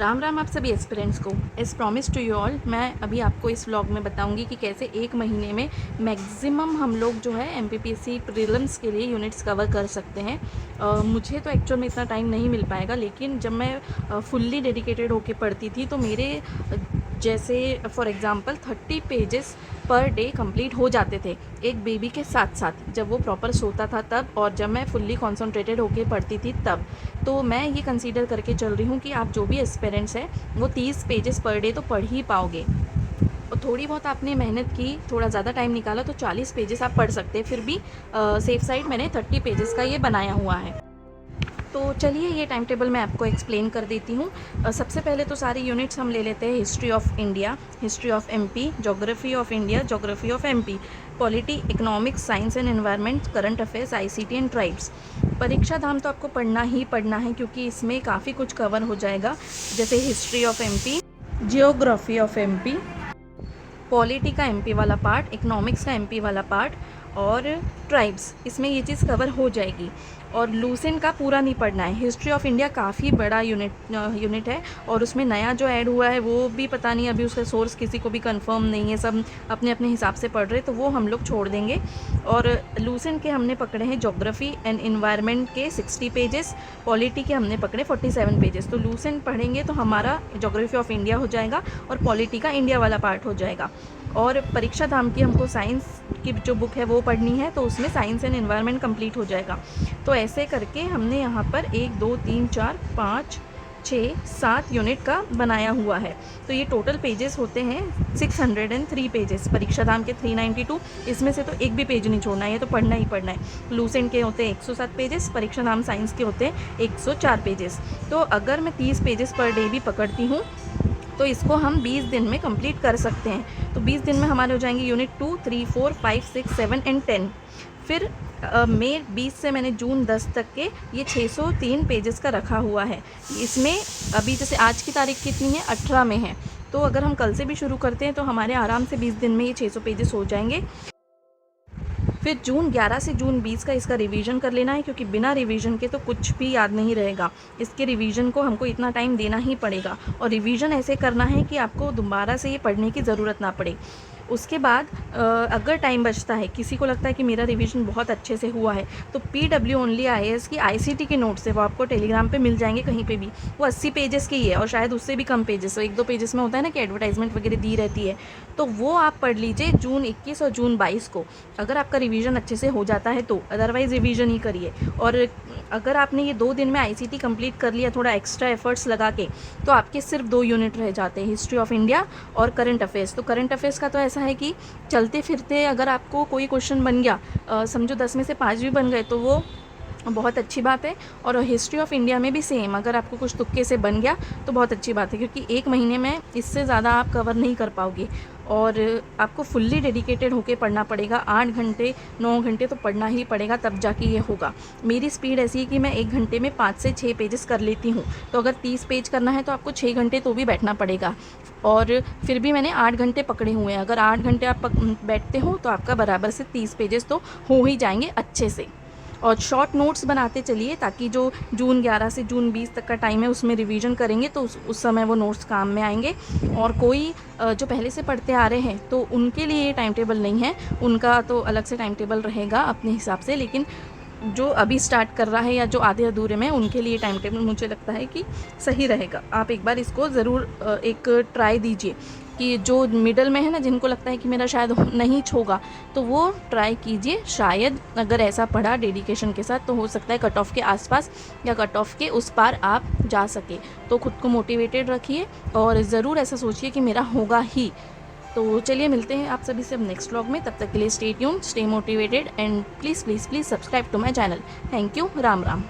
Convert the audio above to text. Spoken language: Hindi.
राम राम आप सभी एस्पिरेंट्स को। As promise to you all, मैं अभी आपको इस व्लॉग में बताऊंगी कि कैसे एक महीने में मैक्सिमम हम लोग जो है एमपीपीएससी प्रीलिम्स के लिए यूनिट्स कवर कर सकते हैं। मुझे तो एक्चुअल में इतना टाइम नहीं मिल पाएगा, लेकिन जब मैं फुल्ली डेडिकेटेड होके पढ़ती थी तो मेरे जैसे for example 30 pages per day complete हो जाते थे एक बेबी के साथ साथ, जब वो प्रॉपर सोता था तब, और जब मैं फुल्ली कॉन्सनट्रेटेड होके पढ़ती थी तब। तो मैं ये कंसीडर करके चल रही हूँ कि आप जो भी एस्पिरेंट्स हैं वो 30 पेजेस पर डे तो पढ़ ही पाओगे। और थोड़ी बहुत आपने मेहनत की, थोड़ा ज़्यादा टाइम निकाला तो 40 पेजेस आप पढ़ सकते हैं। फिर भी सेफ साइड मैंने 30 पेजेस का ये बनाया हुआ है। तो चलिए ये टाइम टेबल मैं आपको एक्सप्लेन कर देती हूँ। सबसे पहले तो सारी यूनिट्स हम ले लेते हैं। History of India, history of MP, geography of India, geography of MP, polity, economics, science and environment, current affairs, ICT and tribes. परीक्षा धाम तो आपको पढ़ना ही पढ़ना है क्योंकि इसमें काफ़ी कुछ कवर हो जाएगा, जैसे history of MP, geography of MP, polity का एमपी वाला पार्ट, इकोनॉमिक्स का एमपी वाला पार्ट और ट्राइब्स, इसमें ये चीज़ कवर हो जाएगी। और लूसेंट का पूरा नहीं पढ़ना है। हिस्ट्री ऑफ इंडिया काफ़ी बड़ा यूनिट है और उसमें नया जो ऐड हुआ है वो भी पता नहीं, अभी उसका सोर्स किसी को भी कंफर्म नहीं है, सब अपने अपने हिसाब से पढ़ रहे, तो वो हम लोग छोड़ देंगे। और लूसेंट के हमने पकड़े हैं ज्योग्राफी एंड इन्वायरमेंट के 60 पेजेस, पॉलिटी के हमने पकड़े 47 पेजेस। तो लूसेंट पढ़ेंगे तो हमारा ज्योग्राफी ऑफ इंडिया हो जाएगा और पॉलिटी का इंडिया वाला पार्ट हो जाएगा। और परीक्षा धाम की हमको साइंस की जो बुक है वो पढ़नी है, तो उसमें साइंस एंड एनवायरनमेंट कंप्लीट हो जाएगा। तो ऐसे करके हमने यहाँ पर 1 2 3 4 5 6 7 यूनिट का बनाया हुआ है। तो ये टोटल पेजेस होते हैं 603 पेजेस। परीक्षा धाम के 392, इसमें से तो एक भी पेज नहीं छोड़ना है, ये तो पढ़ना ही पढ़ना है। लूसेंट के होते हैं 107 पेजेस, परीक्षा धाम साइंस के होते हैं 104 पेजेस। तो अगर मैं 30 पेजेस पर डे भी पकड़ती हूँ तो इसको हम 20 दिन में कंप्लीट कर सकते हैं। तो 20 दिन में हमारे हो जाएंगे यूनिट 2 3 4 5 6 7 एंड 10। फिर मई 20 से मैंने जून 10 तक के ये 603 पेजेस का रखा हुआ है। इसमें अभी जैसे आज की तारीख कितनी है, 18 में है, तो अगर हम कल से भी शुरू करते हैं तो हमारे आराम से 20 दिन में ये 600 पेजेस हो जाएंगे। फिर जून 11 से जून 20 का इसका रिवीजन कर लेना है, क्योंकि बिना रिवीजन के तो कुछ भी याद नहीं रहेगा। इसके रिवीजन को हमको इतना टाइम देना ही पड़ेगा, और रिवीजन ऐसे करना है कि आपको दोबारा से ये पढ़ने की ज़रूरत ना पड़े। उसके बाद अगर टाइम बचता है, किसी को लगता है कि मेरा रिवीजन बहुत अच्छे से हुआ है, तो PW ओनली IAS की ICT के नोट्स है, वो आपको टेलीग्राम पे मिल जाएंगे कहीं पे भी। वो 80 पेजेस की है और शायद उससे भी कम पेजेस हो, 1-2 पेजेस में होता है ना कि एडवर्टाइजमेंट वगैरह दी रहती है। तो वो आप पढ़ लीजिए जून 21 और जून 22 को, अगर आपका रिवीजन अच्छे से हो जाता है तो। अदरवाइज़ रिवीजन ही करिए। और अगर आपने ये 2 दिन में ICT कंप्लीट कर लिया थोड़ा एक्स्ट्रा एफर्ट्स लगा के, तो आपके सिर्फ 2 यूनिट रह जाते हैं, हिस्ट्री ऑफ इंडिया और करंट अफेयर्स। तो करंट अफेयर्स का तो ऐसा है कि चलते फिरते अगर आपको कोई क्वेश्चन बन गया, समझो 10 में से 5 भी बन गए, तो वो बहुत अच्छी बात है। और हिस्ट्री ऑफ इंडिया में भी सेम, अगर आपको कुछ तुक्के से बन गया तो बहुत अच्छी बात है, क्योंकि एक महीने में इससे ज़्यादा आप कवर नहीं कर पाओगे। और आपको फुल्ली डेडिकेटेड होके पढ़ना पड़ेगा, 8 घंटे 9 घंटे तो पढ़ना ही पड़ेगा, तब जाके ये होगा। मेरी स्पीड ऐसी है कि मैं 1 घंटे में 5 से 6 पेजेस कर लेती हूँ। तो अगर 30 पेज करना है तो आपको 6 घंटे तो भी बैठना पड़ेगा। और फिर भी मैंने 8 घंटे पकड़े हुए हैं। अगर 8 घंटे आप बैठते हो तो आपका बराबर से 30 पेजेस तो हो ही जाएंगे अच्छे से। और शॉर्ट नोट्स बनाते चलिए, ताकि जो जून 11 से जून 20 तक का टाइम है उसमें रिवीजन करेंगे तो उस समय वो नोट्स काम में आएंगे। और कोई जो पहले से पढ़ते आ रहे हैं तो उनके लिए ये टाइम टेबल नहीं है, उनका तो अलग से टाइम टेबल रहेगा अपने हिसाब से। लेकिन जो अभी स्टार्ट कर रहा है या जो आधे अधूरे में, उनके लिए टाइम टेबल मुझे लगता है कि सही रहेगा। आप एक बार इसको ज़रूर एक ट्राई दीजिए। कि जो मिडल में है ना, जिनको लगता है कि मेरा शायद नहीं होगा, तो वो ट्राई कीजिए। शायद अगर ऐसा पढ़ा डेडिकेशन के साथ तो हो सकता है कट ऑफ के आसपास या कट ऑफ के उस पार आप जा सके। तो खुद को मोटिवेटेड रखिए और ज़रूर ऐसा सोचिए कि मेरा होगा ही। तो चलिए मिलते हैं आप सभी से अब नेक्स्ट व्लॉग में। तब तक के लिए stay tuned, stay motivated and please please please subscribe to my channel. Thank you. Ram Ram.